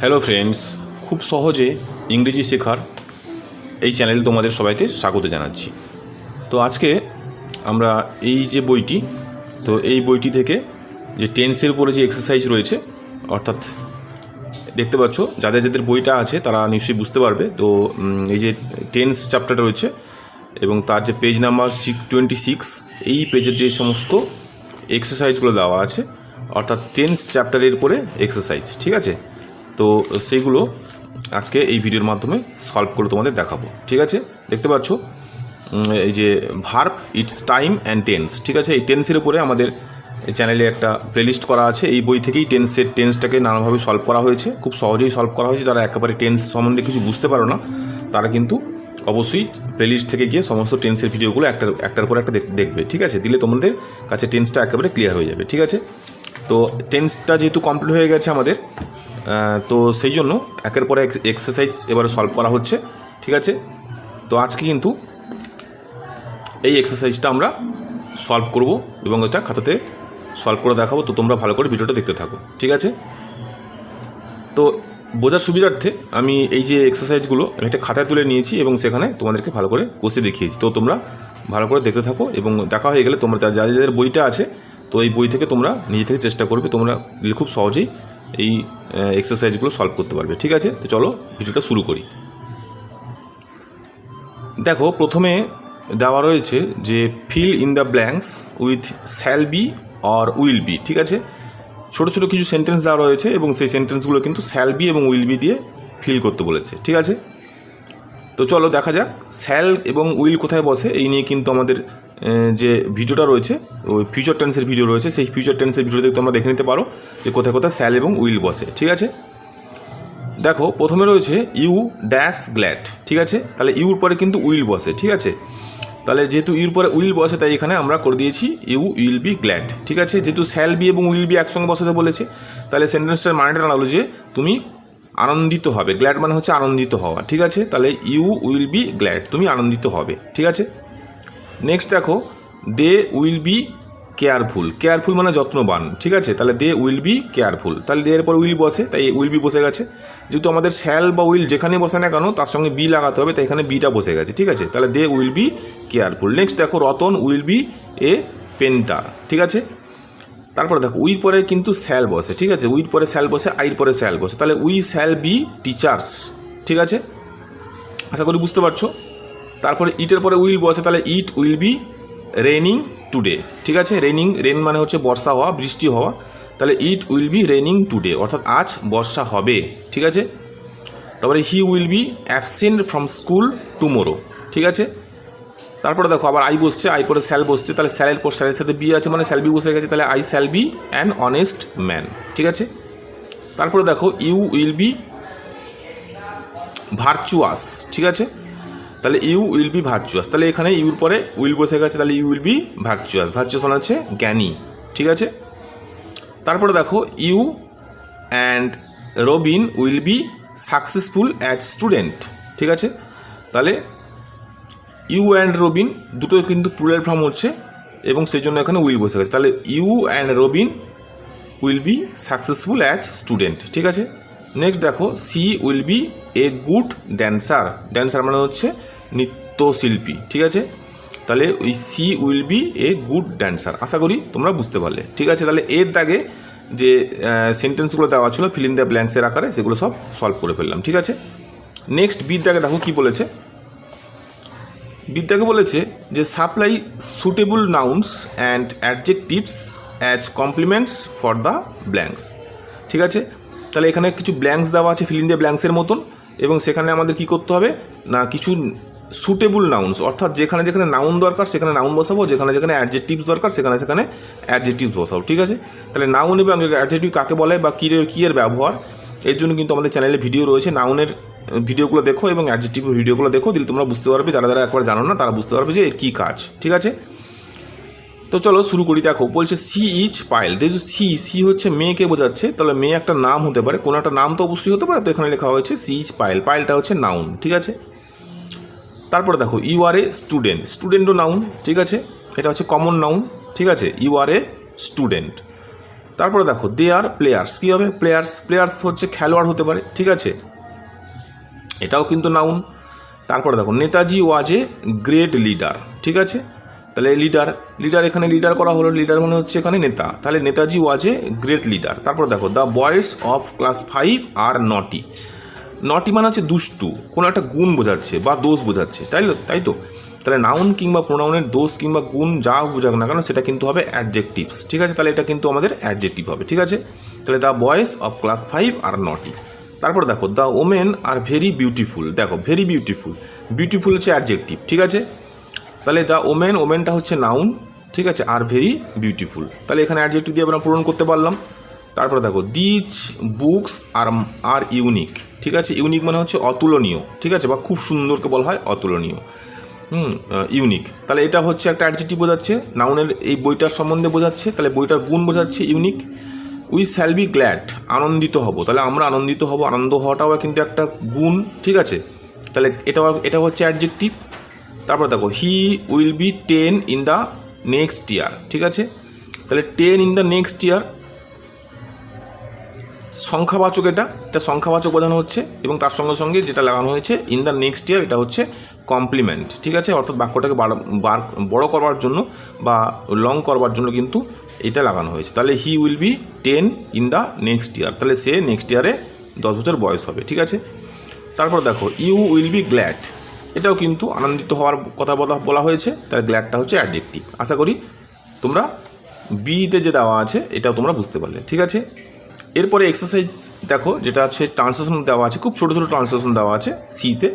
Hello friends, খুব সহজে ইংরেজি শেখার এই চ্যানেলে তোমাদের সবাইকে স্বাগত জানাচ্ছি। তো আজকে আমরা এই যে বইটি, তো এই বইটি থেকে যে টেন্সের উপরে যে এক্সারসাইজ রয়েছে, অর্থাৎ দেখতে পাচ্ছ যাদের যাদের বইটা আছে তারা নিশ্চয়ই বুঝতে পারবে। তো এই যে টেন্স চ্যাপ্টারটা রয়েছে এবং তার যে পেজ নাম্বার 626, এই পেজের যে সমস্ত এক্সারসাইজগুলো দেওয়া আছে, অর্থাৎ টেন্স চ্যাপ্টারের উপরে এক্সারসাইজ, ঠিক আছে। তো সেইগুলো আজকে এই ভিডিওর মাধ্যমে সলভ করে তোমাদের দেখাবো, ঠিক আছে। দেখতে পাচ্ছ এই যে verb, it's, time and tense, ঠিক আছে। এই টেন্সের উপরে আমাদের চ্যানেলে একটা প্লেলিস্ট করা আছে। এই বই থেকেই টেন্সটাকে নানাভাবে সলভ করা হয়েছে, খুব সহজেই সলভ করা হয়েছে। যারা একেবারে টেন্স সম্বন্ধে কিছু বুঝতে পারো না তারা কিন্তু অবশ্যই প্লেলিস্ট থেকে গিয়ে সমস্ত টেন্সের ভিডিওগুলো একটার পর একটা দেখবে, ঠিক আছে। দিলে তোমাদের কাছে টেন্সটা একেবারে ক্লিয়ার হয়ে যাবে, ঠিক আছে। তো টেন্সটা যেহেতু কমপ্লিট হয়ে গেছে আমাদের, তো সেই জন্য একের পর এক এক্সারসাইজ এবারে সলভ করা হচ্ছে, ঠিক আছে। তো আজকে কিন্তু এই এক্সারসাইজটা আমরা সলভ করব এবং এটা খাতাতে সলভ করে দেখাবো। তো তোমরা ভালো করে ভিডিওটা দেখতে থাকো, ঠিক আছে। তো বোঝার সুবিধার্থে আমি এই যে এক্সারসাইজগুলো আমি একটা খাতায় তুলে নিয়েছি এবং সেখানে তোমাদেরকে ভালো করে কষে দেখিয়েছি। তো তোমরা ভালো করে দেখতে থাকো এবং দেখা হয়ে গেলে তোমরা যাদের বইটা আছে, তো এই বই থেকে তোমরা নিজে থেকে চেষ্টা করবে, তোমরা খুব সহজেই এই এক্সারসাইজগুলো সলভ করতে পারবে, ঠিক আছে। তো চলো ভিডিওটা শুরু করি। দেখো, প্রথমে দেওয়া রয়েছে যে fill in the blanks with shall be or will be, ঠিক আছে। ছোটো ছোটো কিছু সেন্টেন্স দেওয়া রয়েছে এবং সেই সেন্টেন্সগুলো কিন্তু শ্যাল বি এবং উইল বি দিয়ে ফিল করতে বলেছে, ঠিক আছে। তো চলো দেখা যাক শ্যাল এবং উইল কোথায় বসে। এই নিয়ে কিন্তু আমাদের যে ভিডিওটা রয়েছে, ওই ফিউচার টেন্সের ভিডিও রয়েছে, সেই ফিউচার টেন্সের ভিডিওতে তোমরা দেখে নিতে পারো যে কোথায় কোথায় শ্যাল এবং উইল বসে, ঠিক আছে। দেখো, প্রথমে রয়েছে ইউ ড্যাশ গ্ল্যাড, ঠিক আছে। তাহলে ইউর পরে কিন্তু উইল বসে, ঠিক আছে। তাহলে যেহেতু ইউর পরে উইল বসে, তাই এখানে আমরা করে দিয়েছি ইউ উইল বি গ্ল্যাড, ঠিক আছে। যেহেতু শ্যাল বি এবং উইল বি একসঙ্গে বসাতে বলেছে, তাহলে সেন্টেন্সটার মানেটা দাঁড়ালো যে তুমি আনন্দিত হবে। গ্ল্যাড মানে হচ্ছে আনন্দিত হওয়া, ঠিক আছে। তাহলে ইউ উইল বি গ্ল্যাড, তুমি আনন্দিত হবে, ঠিক আছে। নেক্সট দেখো, they will be careful. Careful মানে যত্নবান, ঠিক আছে। তাহলে দে উইল বি কেয়ারফুল, তাহলে দে এর পর উইল বসে, তাই উইল বি বসে গেছে। যেহেতু আমাদের শ্যাল বা উইল যেখানে বসে না কেন তার সঙ্গে বি লাগাতে হবে, তাই এখানে বিটা বসে গেছে, ঠিক আছে। তাহলে they will be careful. Next দেখো, Ratan will be a painter, ঠিক আছে। তারপরে দেখো, উইর পরে কিন্তু শ্যাল বসে, ঠিক আছে। উইর পরে শ্যাল বসে, আইর পরে শ্যাল বসে, তাহলে উই শ্যাল বি টিচার্স, ঠিক আছে। আশা করি বুঝতে পারছো। তারপরে ইটের পরে উইল বসে, তাহলে it will be raining today, ঠিক আছে। রেন মানে হচ্ছে বর্ষা হওয়া, বৃষ্টি হওয়া, তাহলে it will be raining today, অর্থাৎ আজ বর্ষা হবে, ঠিক আছে। তারপরে হি will be absent from school tomorrow, ঠিক আছে। তারপরে দেখো আবার আই বসছে, আই পরে স্যাল বসছে, তাহলে স্যালের পর স্যালের সাথে বি আছে মানে স্যাল বি বসে গেছে, তাহলে I shall be an honest man, ঠিক আছে। তারপরে দেখো ইউ উইল বি ভার্চুয়াস, ঠিক আছে। তাহলে ইউ উইল বি ভার্চুয়াস, তাহলে এখানে ইউর পরে উইল বসে গেছে, তাহলে you will be virtuous. Virtuous মানে হচ্ছে জ্ঞানী, ঠিক আছে। তারপরে দেখো you and Robin will be successful as student, ঠিক আছে। তাহলে ইউ অ্যান্ড রবিন দুটো কিন্তু প্লুরাল ফর্ম হচ্ছে এবং সেই জন্য এখানে উইল বসে গেছে, তাহলে you and Robin will be successful as student, ঠিক আছে। নেক্সট দেখো, she will be a good dancer. Dancer মানে হচ্ছে নৃত্যশিল্পী, ঠিক আছে। তাহলে ওই she will be a good dancer. আশা করি তোমরা বুঝতে পারলে, ঠিক আছে। তাহলে এর দাগে যে সেন্টেন্সগুলো দেওয়া ছিল ফিল ইন দ্য ব্ল্যাঙ্কসের আকারে, সেগুলো সব সলভ করে ফেললাম, ঠিক আছে। নেক্সট বির দাগে দেখো কী বলেছে। বিদ্যাকে বলেছে যে supply suitable nouns and adjectives as compliments for the blanks, ঠিক আছে। তাহলে এখানে কিছু ব্ল্যাঙ্কস দেওয়া আছে ফিল ইন দ্য ব্ল্যাঙ্কসের মতন, এবং সেখানে আমাদের কি করতে হবে না, কিছু সুটেবল নাউন্স, অর্থাৎ যেখানে যেখানে নাউন দরকার সেখানে নাউন বসাবো, যেখানে যেখানে অ্যাডজেক্টিভস দরকার সেখানে সেখানে অ্যাডজেক্টিভস বসাবো, ঠিক আছে। তাহলে নাউন এবং অ্যাডজেক্টিভ কাকে বলে বা কী এর ব্যবহার, এর জন্য কিন্তু আমাদের চ্যানেলে ভিডিও রয়েছে। নাউনের ভিডিওগুলো দেখো এবং অ্যাডজেক্টিভ ভিডিওগুলো দেখো, দিলে তোমরা বুঝতে পারবে। যারা যারা একবার জানো না তারা বুঝতে পারবে যে এর কী কাজ, ঠিক আছে। তো চলো শুরু করি। দেখো বলছে সি ইজ পায়েল। দেখো সি হচ্ছে মেয়েকে বোঝাচ্ছে, তাহলে মেয়ে একটা নাম হতে পারে, কোনো একটা নাম তো অবশ্যই হতে পারে। তো এখানে লেখা হয়েছে সি ইজ পায়েল, পায়েলটা হচ্ছে নাউন, ঠিক আছে। তারপরে দেখো ইউ আর এ স্টুডেন্ট, স্টুডেন্টও নাউন, ঠিক আছে। এটা হচ্ছে কমন নাউন, ঠিক আছে। ইউ আর এ স্টুডেন্ট, তারপরে দেখো দে আর প্লেয়ার্স, কী হবে প্লেয়ার্স, প্লেয়ার্স হচ্ছে খেলোয়াড় হতে পারে, ঠিক আছে, এটাও কিন্তু নাউন। তারপরে দেখো নেতাজি ওয়াজ এ গ্রেট লিডার, ঠিক আছে, তাহলে লিডার, লিডার এখানে লিডার করা হলো, লিডার মানে হচ্ছে এখানে নেতা, তাহলে নেতাজি ওয়াজ এ গ্রেট লিডার। তারপর দেখো দ্য বয়েজ অফ ক্লাস 5 আর নটি, নটি মানে হচ্ছে দুষ্টু, কোনো একটা গুণ বোঝাচ্ছে বা দোষ বোঝাচ্ছে, তাই তো, তাহলে নাউন কিংবা প্রোনাউনের দোষ কিংবা গুণ যা বোঝাক না কেন সেটা কিন্তু হবে অ্যাডজেক্টিভস, ঠিক আছে, তাহলে এটা কিন্তু আমাদের অ্যাডজেক্টিভ হবে, ঠিক আছে। তাহলে দ্য বয়েজ অফ ক্লাস 5 আর নটি। তারপর দেখো the women are very beautiful, দেখো ভেরি বিউটিফুল, বিউটিফুল হচ্ছে অ্যাডজেক্টিভ, ঠিক আছে, তাহলে দ্য ওমেন, ওমেনটা হচ্ছে নাউন, ঠিক আছে, আর ভেরি বিউটিফুল, তাহলে এখানে অ্যাডজেক্টিভ দিয়ে আমরা পূরণ করতে পারলাম। তারপরে দেখো দিজ বুকস আর ইউনিক, ঠিক আছে, ইউনিক মানে হচ্ছে অতুলনীয়, ঠিক আছে, বা খুব সুন্দরকে বলা হয় অতুলনীয়, ইউনিক, তাহলে এটা হচ্ছে একটা অ্যাডজেক্টিভ বোঝাচ্ছে, নাউনের এই বইটার সম্বন্ধে বোঝাচ্ছে, তাহলে বইটার গুণ বোঝাচ্ছে unique. We shall be glad, আনন্দিত হব, তাহলে আমরা আনন্দিত হব, আনন্দ হওয়াটাও কিন্তু একটা গুণ, ঠিক আছে, তাহলে এটা হচ্ছে অ্যাডজেক্টিভ। তারপর দেখো হি will B 10 in the next year, ঠিক আছে, তাহলে 10 ইন দ্য নেক্সট ইয়ার সংখ্যাবাচক, এটা সংখ্যাবাচক বোঝানো হচ্ছে, এবং তার সঙ্গে সঙ্গে যেটা লাগানো হয়েছে ইন দ্য নেক্সট ইয়ার, এটা হচ্ছে কমপ্লিমেন্ট, ঠিক আছে, অর্থাৎ বাক্যটাকে বড় করবার জন্য বা লং করবার জন্য কিন্তু এটা লাগানো হয়েছে। তাহলে he will B 10 in the next year, তাহলে সে নেক্সট ইয়ারে 10 বছর বয়স হবে, ঠিক আছে। তারপর দেখো ইউ উইল বি গ্ল্যাড, এটাও কিন্তু আনন্দিত হওয়ার কথা বলা হয়েছে, তাহলে গ্ল্যাডটা হচ্ছে অ্যাডজেক্টিভ। আশা করি তোমরা বিতে যে দেওয়া আছে এটাও তোমরা বুঝতে পারলে, ঠিক আছে। এরপরে এক্সারসাইজ দেখো, যেটা আছে ট্রান্সলেশন দেওয়া আছে, খুব ছোটো ছোটো ট্রান্সলেশন দেওয়া আছে সিতে,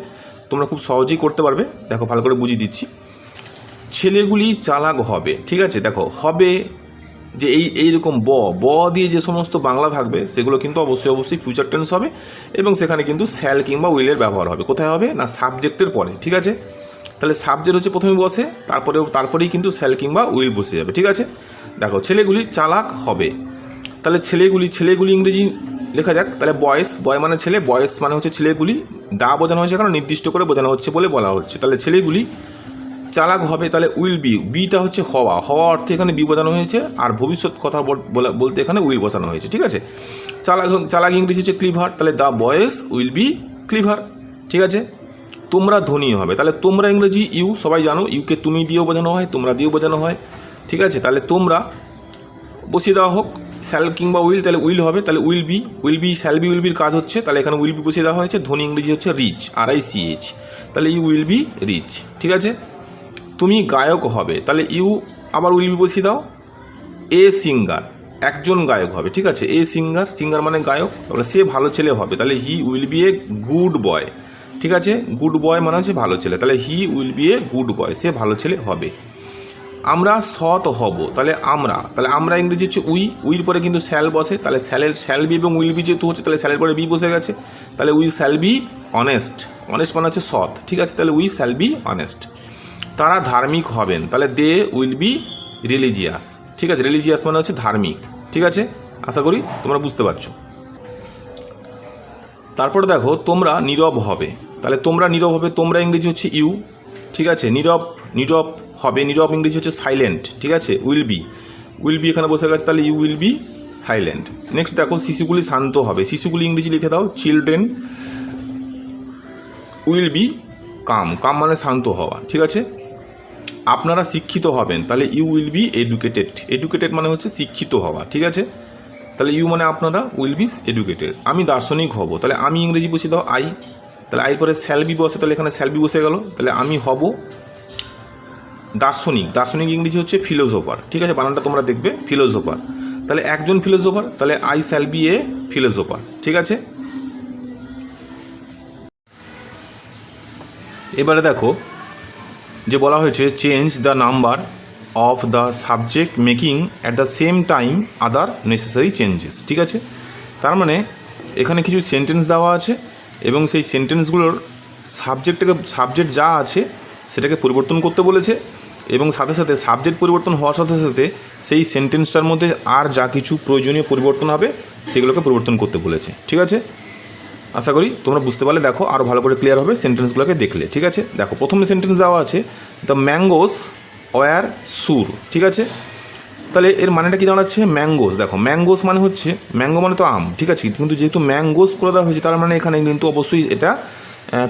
তোমরা খুব সহজেই করতে পারবে। দেখো ভালো করে বুঝিয়ে দিচ্ছি। ছেলেগুলি চালাক হবে, ঠিক আছে, দেখো হবে যে এইরকম ব দিয়ে যে সমস্ত বাংলা থাকবে সেগুলো কিন্তু অবশ্যই ফিউচার টেন্স হবে, এবং সেখানে কিন্তু শ্যাল কিংবা উইলের ব্যবহার হবে। কোথায় হবে না সাবজেক্টের পরে, ঠিক আছে, তাহলে সাবজেক্ট হচ্ছে প্রথমে বসে, তারপরেই কিন্তু শ্যাল কিংবা উইল বসে যাবে, ঠিক আছে। দেখো ছেলেগুলি চালাক হবে, তাহলে ছেলেগুলি ইংরেজি লেখা যাক, তাহলে বয় মানে ছেলে, বয়েস মানে হচ্ছে ছেলেগুলি, দা বোঝানো হয়েছে কারণ নির্দিষ্ট করে বোঝানো হচ্ছে বলে বলা হচ্ছে, তাহলে ছেলেগুলি চালাক হবে, তাহলে উইল বি, বিটা হচ্ছে হওয়া অর্থে এখানে বি বোঝানো হয়েছে, আর ভবিষ্যৎ কথা বলতে এখানে উইল বসানো হয়েছে, ঠিক আছে। চালাক ইংরেজি হচ্ছে ক্লিভার, তাহলে দ্য বয়েস উইল বি ক্লিভার, ঠিক আছে। তোমরা ধনী হবে, তাহলে তোমরা ইংরেজি ইউ, সবাই জানো ইউকে তুমি দিয়েও বোঝানো হয়, তোমরা দিয়েও বোঝানো হয়, ঠিক আছে, তাহলে তোমরা বসিয়ে দেওয়া হোক শ্যাল কিংবা উইল, তাহলে উইল হবে, তাহলে will be shall be will বির কাজ হচ্ছে, তাহলে এখানে উইল বি বসিয়ে দেওয়া হয়েছে। ধনী ইংরেজি হচ্ছে রিচ, RICH, তাহলে ইউ উইল বি রিচ, ঠিক আছে। তুমি গায়ক হবে, তাহলে ইউ আবার উইল বি বসিয়ে দাও। এ সিঙ্গার, একজন গায়ক হবে, ঠিক আছে, এ সিঙ্গার মানে গায়ক, তাহলে সে ভালো ছেলে হবে, তাহলে he will be a good boy, ঠিক আছে, গুড বয় মানে হচ্ছে ভালো ছেলে, তাহলে he will be a good boy, সে ভালো ছেলে হবে। আমরা সৎ হব, তাহলে আমরা ইংরেজি হচ্ছে উইর পরে কিন্তু শ্যাল বসে, তাহলে শ্যাল বি এবং উইল বি যেহেতু হচ্ছে, তাহলে শ্যালের পরে বি বসে গেছে, তাহলে উই শ্যাল বি অনেস্ট মানে হচ্ছে সৎ, ঠিক আছে, তাহলে উই শ্যাল বি অনেস্ট। তারা ধার্মিক হবেন, তাহলে দে উইল বি রিলিজিয়াস, ঠিক আছে, রিলিজিয়াস মানে হচ্ছে ধার্মিক, ঠিক আছে, আশা করি তোমরা বুঝতে পারছো। তারপরে দেখো তোমরা নীরব হবে, তাহলে তোমরা নীরব হবে, তোমরা ইংরেজি হচ্ছে ইউ, ঠিক আছে, নীরব হবে, নীরব ইংরেজি হচ্ছে সাইলেন্ট, ঠিক আছে, উইল বি এখানে বসে গেছে, তাহলে you will be silent. Next দেখো শিশুগুলি শান্ত হবে, শিশুগুলি ইংরেজি লিখে দাও চিলড্রেন উইল বি কাম মানে শান্ত হওয়া, ঠিক আছে। আপনারা শিক্ষিত হবেন, তাহলে ইউ উইল বি এডুকেটেড মানে হচ্ছে শিক্ষিত হওয়া, ঠিক আছে, তাহলে ইউ মানে আপনারা, উইল বি এডুকেটেড। আমি দার্শনিক হব, তাহলে আমি ইংরেজি বসিয়ে দাও আই, তাহলে আই পরে শ্যাল বি বসে, তাহলে এখানে শ্যাল বি বসে গেল, তাহলে আমি হব দার্শনিক ইংরেজি হচ্ছে ফিলোসোফার, ঠিক আছে, বানানটা তোমরা দেখবে ফিলোসোফার, তাহলে একজন ফিলোসোফার, তাহলে I shall B A philosopher, ঠিক আছে। এবারে দেখো যে বলা হয়েছে change the number of the subject making at the same time other necessary changes, ঠিক আছে, তার মানে এখানে কিছু সেন্টেন্স দেওয়া আছে এবং সেই সেন্টেন্সগুলোর সাবজেক্ট যা আছে সেটাকে পরিবর্তন করতে বলেছে, এবং সাথে সাথে সাবজেক্ট পরিবর্তন হওয়ার সাথে সাথে সেই সেন্টেন্সটার মধ্যে আর যা কিছু প্রয়োজনীয় পরিবর্তন হবে সেগুলোকে পরিবর্তন করতে বলেছে, ঠিক আছে। আশা করি তোমরা বুঝতে পারলে, দেখো আরও ভালো করে ক্লিয়ার হবে সেন্টেন্সগুলোকে দেখলে, ঠিক আছে। দেখো প্রথমে সেন্টেন্স দেওয়া আছে দ্য ম্যাঙ্গোস ওয়্যার সুর, ঠিক আছে, তাহলে এর মানেটা কি দাঁড়াচ্ছে? ম্যাঙ্গোস। দেখো ম্যাঙ্গোস মানে হচ্ছে, ম্যাঙ্গো মানে তো আম, ঠিক আছে, কিন্তু যেহেতু ম্যাঙ্গোস করে দেওয়া হয়েছে তার মানে এখানে কিন্তু অবশ্যই এটা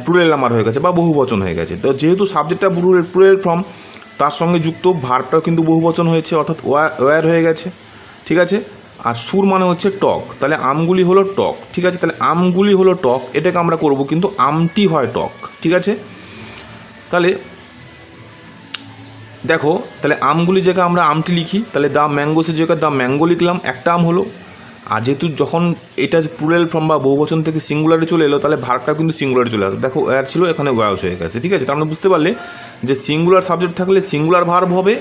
প্লুরাল নাম্বার হয়ে গেছে বা বহুবচন হয়ে গেছে। তো যেহেতু সাবজেক্টটা প্লুরাল ফর্ম, তার সঙ্গে যুক্ত ভার্বটাও কিন্তু বহুবচন হয়েছে, অর্থাৎ ওয়্যার হয়ে গেছে, ঠিক আছে। আর সুর মানে হচ্ছে টক, তাহলে আমগুলি হলো টক, ঠিক আছে। তাহলে আমগুলি হলো টক, এটাকে আমরা করব কিন্তু আমটি হয় টক, ঠিক আছে। তাহলে দেখো, তাহলে আমগুলি জায়গায় আমরা আমটি লিখি, তাহলে দ্য ম্যাঙ্গোসের জায়গায় দ্য ম্যাঙ্গো লিখলাম, একটা আম হলো। আর যেহেতু যখন এটা প্লুরাল ফর্ম বা বহুবচন থেকে সিঙ্গুলারে চলে এলো, তাহলে ভার্বটা কিন্তু সিঙ্গুলারে চলে আসে। দেখো ওয়্যার ছিল, এখানে ওয়্যাস হয়ে গেছে, ঠিক আছে। তার মানে বুঝতে পারলে যে সিঙ্গুলার সাবজেক্ট থাকলে সিঙ্গুলার ভার্ব হবে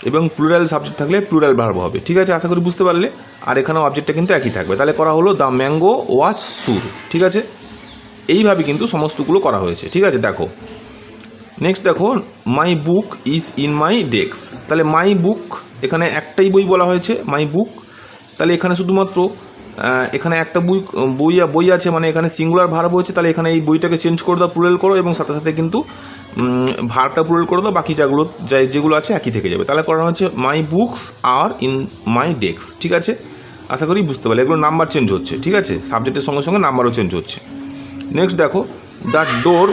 এবং প্লুরাল সাবজেক্ট থাকলে প্লুরাল ভার্ব হবে, ঠিক আছে। আশা করি বুঝতে পারলে। আর এখানেও অবজেক্টটা কিন্তু একই থাকবে। তাহলে করা হলো দ্য ম্যাঙ্গো ওয়াজ সুর, ঠিক আছে। এইভাবে কিন্তু সমস্তগুলো করা হয়েছে, ঠিক আছে। দেখো নেক্সট দেখো, my book is in my desk. তাহলে মাই বুক, এখানে একটাই বই বলা হয়েছে, মাই বুক। তাহলে এখানে শুধুমাত্র এখানে একটা বই আছে, মানে এখানে সিঙ্গুলার ভার্ব হয়েছে, তাহলে এখানে এই বইটাকে চেঞ্জ করে দাও, প্লুরাল করো, এবং সাথে সাথে কিন্তু ভার্বটা প্লুরাল করে দাও, বাকি যেগুলো আছে একই থেকে যাবে। তাহলে করা হচ্ছে মাই books are in my desk, ঠিক আছে। আশা করি বুঝতে পারলে। এগুলো নাম্বার চেঞ্জ হচ্ছে, ঠিক আছে, সাবজেক্টের সঙ্গে সঙ্গে নাম্বারও চেঞ্জ হচ্ছে। নেক্সট দেখো, the door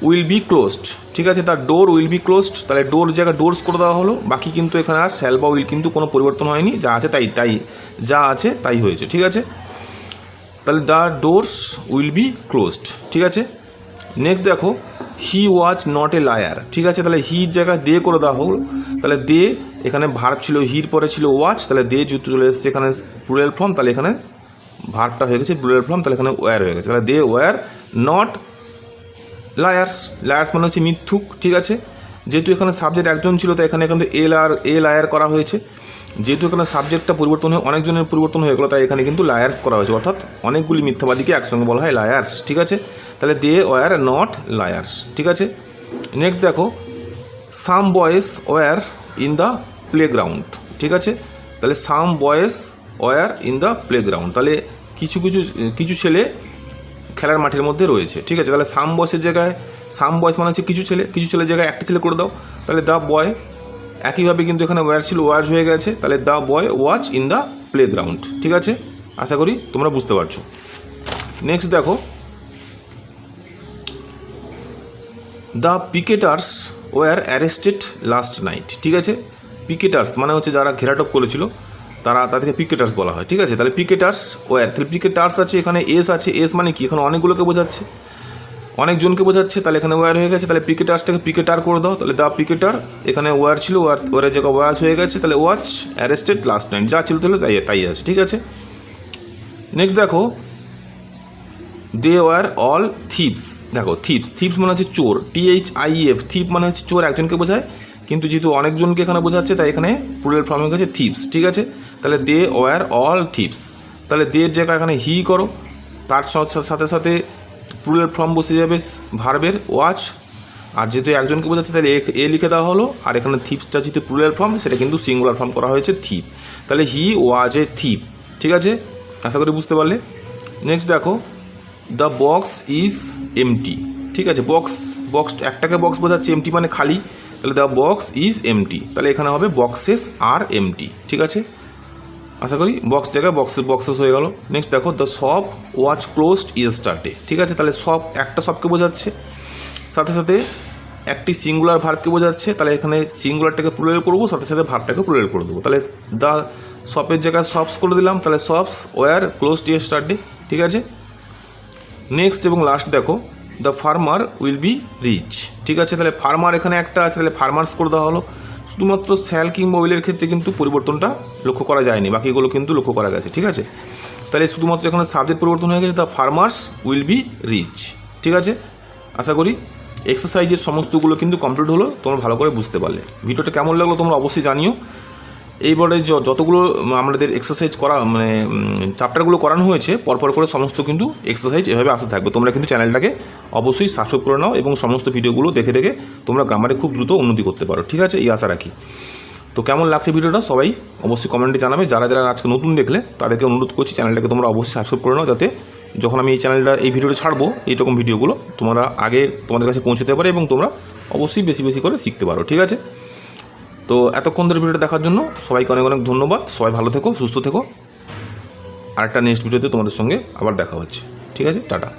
will be closed, ঠিক আছে। The door will be closed, তাহলে ডোর জায়গায় ডোরস করে দেওয়া হলো, বাকি কিন্তু এখানে আর শ্যাল বা উইল কিন্তু কোনো পরিবর্তন হয়নি, যা আছে যা আছে তাই হয়েছে, ঠিক আছে। তাহলে the doors will be closed, ঠিক আছে। নেক্সট দেখো, হি ওয়াজ নট এ লায়ার, ঠিক আছে। তাহলে হির জায়গায় দে করে দেওয়া হলো, তাহলে দে এখানে ভার্ব ছিল, হির পরে ছিল ওয়াজ, তাহলে দে যুক্ত চলে এসেছে এখানে প্লুরাল ফর্ম, তাহলে এখানে ভার্বটা হয়ে গেছে প্লুরাল ফর্ম, তাহলে এখানে ওয়্যার হয়ে গেছে। তাহলে they were not liars. Liars মানে হচ্ছে মিথ্যুক, ঠিক আছে। যেহেতু এখানে সাবজেক্ট একজন ছিল, তাই এখানে কিন্তু এ লায়ার করা হয়েছে। যেহেতু এখানে সাবজেক্টটা পরিবর্তন হয়ে অনেকজনের পরিবর্তন হয়ে গেলো, তাই এখানে কিন্তু লায়ার্স করা হয়েছে, অর্থাৎ অনেকগুলি মিথ্যাবাদীকে একসঙ্গে বলা হয় লায়ার্স, ঠিক আছে। তাহলে দে ওয়্যার নট লায়ার্স, ঠিক আছে। নেক্সট দেখো, some boys were in the playground, ঠিক আছে। তাহলে some boys were in the playground, তাহলে কিছু ছেলে খেলার মাঠের মধ্যে রয়েছে, ঠিক আছে। তাহলে সাম বয়েসের জায়গায়, সাম বয়েস মানে হচ্ছে কিছু ছেলের জায়গায় একটা ছেলে করে দাও, তাহলে দ্য বয়। একইভাবে কিন্তু এখানে ওয়্যার ছিল, ওয়াজ হয়ে গেছে, তাহলে the boy was in the playground, ঠিক আছে। আশা করি তোমরা বুঝতে পারছো। নেক্সট দেখো, the picketers were arrested last night, ঠিক আছে। পিকেটার্স মানে হচ্ছে যারা ঘেরাটপ করেছিল, তাদেরকে পিকেটার্স বলা হয়, ঠিক আছে। তাহলে পিকেটার্স ওয়্যার, তাহলে পিকেটার্স আছে, এখানে এস আছে, এস মানে কি, এখানে অনেকগুলোকে বোঝাচ্ছে, অনেকজনকে বোঝাচ্ছে, তাহলে এখানে ওয়্যার হয়ে গেছে, তাহলে পিকেটার্সটাকে পিকেটার করে দাও, তাহলে দ্য পিকেটার, এখানে ওয়্যার ছিল, ওয়ারের জায়গায় ওয়াচ হয়ে গেছে, তাহলে ওয়াচ অ্যারেস্টেড লাস্ট নাইট, যা ছিল তাহলে তাই আছে, ঠিক আছে। নেক্সট দেখো, দে ওয়ার অল থিপস। দেখো থিপস মানে হচ্ছে চোর, THIEF, থিপ মানে হচ্ছে চোর, একজনকে বোঝায়, কিন্তু যেহেতু অনেকজনকে এখানে বোঝাচ্ছে, তাই এখানে প্লুরাল ফর্ম হয়ে গেছে থিপস, ঠিক আছে। তাহলে দে ওয়ার অল থিপস, তাহলে দের জায়গায় এখানে হি করো, তার সাথে সাথে প্লুরাল ফর্ম বসে যাবে ভার্বের ওয়াচ, আর যেহেতু একজনকে বোঝাচ্ছে তাহলে এ লিখে দেওয়া হলো, আর এখানে থিপসটা যেহেতু প্লুরাল ফর্ম, সেটা কিন্তু সিঙ্গুলার ফর্ম করা হয়েছে থিপ, তাহলে হি ওয়াজ এ থিপ, ঠিক আছে। আশা করি বুঝতে পারলে। নেক্সট দেখো, দ্য বক্স ইজ এমটি, ঠিক আছে। বক্স একটাকে বক্স বোঝাচ্ছে, এমটি মানে খালি, তাহলে দ্য বক্স ইজ এমটি, তাহলে এখানে হবে বক্সেস আর এমটি, ঠিক আছে। আশা করি বক্স জায়গায় বক্সেস হয়ে গেল। নেক্সট দেখো, the shop was closed yesterday, ঠিক আছে। তাহলে একটা শপকে বোঝাচ্ছে, সাথে সাথে একটি সিঙ্গুলার ভার্বকে বোঝাচ্ছে, তাহলে এখানে সিঙ্গুলারটাকে প্লুরাল করবো, সাথে সাথে ভার্বটাকে প্লুরাল করে দেবো, তাহলে দ্য শপের জায়গায় শপস করে দিলাম, তাহলে শপস ওয়্যার ক্লোজড ইয়েস্টারডে, ঠিক আছে। নেক্সট এবং লাস্ট দেখো, the farmer will be rich, ঠিক আছে। তাহলে ফার্মার এখানে একটা আছে, তাহলে ফার্মার্স করে দেওয়া হলো। শুধুমাত্র স্যাল কিংবা উইলের ক্ষেত্রে কিন্তু পরিবর্তনটা লক্ষ্য করা যায়নি, বাকিগুলো কিন্তু লক্ষ্য করা গেছে, ঠিক আছে। তাহলে শুধুমাত্র এখানে সাবজেক্ট পরিবর্তন হয়ে গেছে, the farmers will be rich, ঠিক আছে। আশা করি এক্সারসাইজের সমস্তগুলো কিন্তু কমপ্লিট হলো, তোমরা ভালো করে বুঝতে পারলে। ভিডিওটা কেমন লাগলো তোমরা অবশ্যই জানিও। এইবারে যতগুলো আমাদের এক্সারসাইজ করা মানে চ্যাপ্টারগুলো করানো হয়েছে, পরপর করে সমস্ত কিন্তু এক্সারসাইজ এভাবে আসতে থাকবে। তোমরা কিন্তু চ্যানেলটাকে অবশ্যই সাবস্ক্রাইব করে নাও এবং সমস্ত ভিডিওগুলো দেখে দেখে তোমরা গ্রামারে খুব দ্রুত উন্নতি করতে পারো, ঠিক আছে, এই আশা রাখি। তো কেমন লাগছে ভিডিওটা সবাই অবশ্যই কমেন্টে জানাবে। যারা আজকে নতুন দেখলে তাদেরকে অনুরোধ করছি চ্যানেলটাকে তোমরা অবশ্যই সাবস্ক্রাইব করে নাও, যাতে যখন আমি এই ভিডিওটা ছাড়বো, এইরকম ভিডিওগুলো তোমরা আগে তোমাদের কাছে পৌঁছতে পারে এবং তোমরা অবশ্যই বেশি বেশি করে শিখতে পারো, ঠিক আছে। তো এতক্ষণ ধরে ভিডিওটা দেখার জন্য সবাইকে অনেক অনেক ধন্যবাদ। সবাই ভালো থেকো, সুস্থ থেকো। আরেকটা নেক্সট ভিডিওতে তোমাদের সঙ্গে আবার দেখা হচ্ছে। ঠিক আছে, টাটা।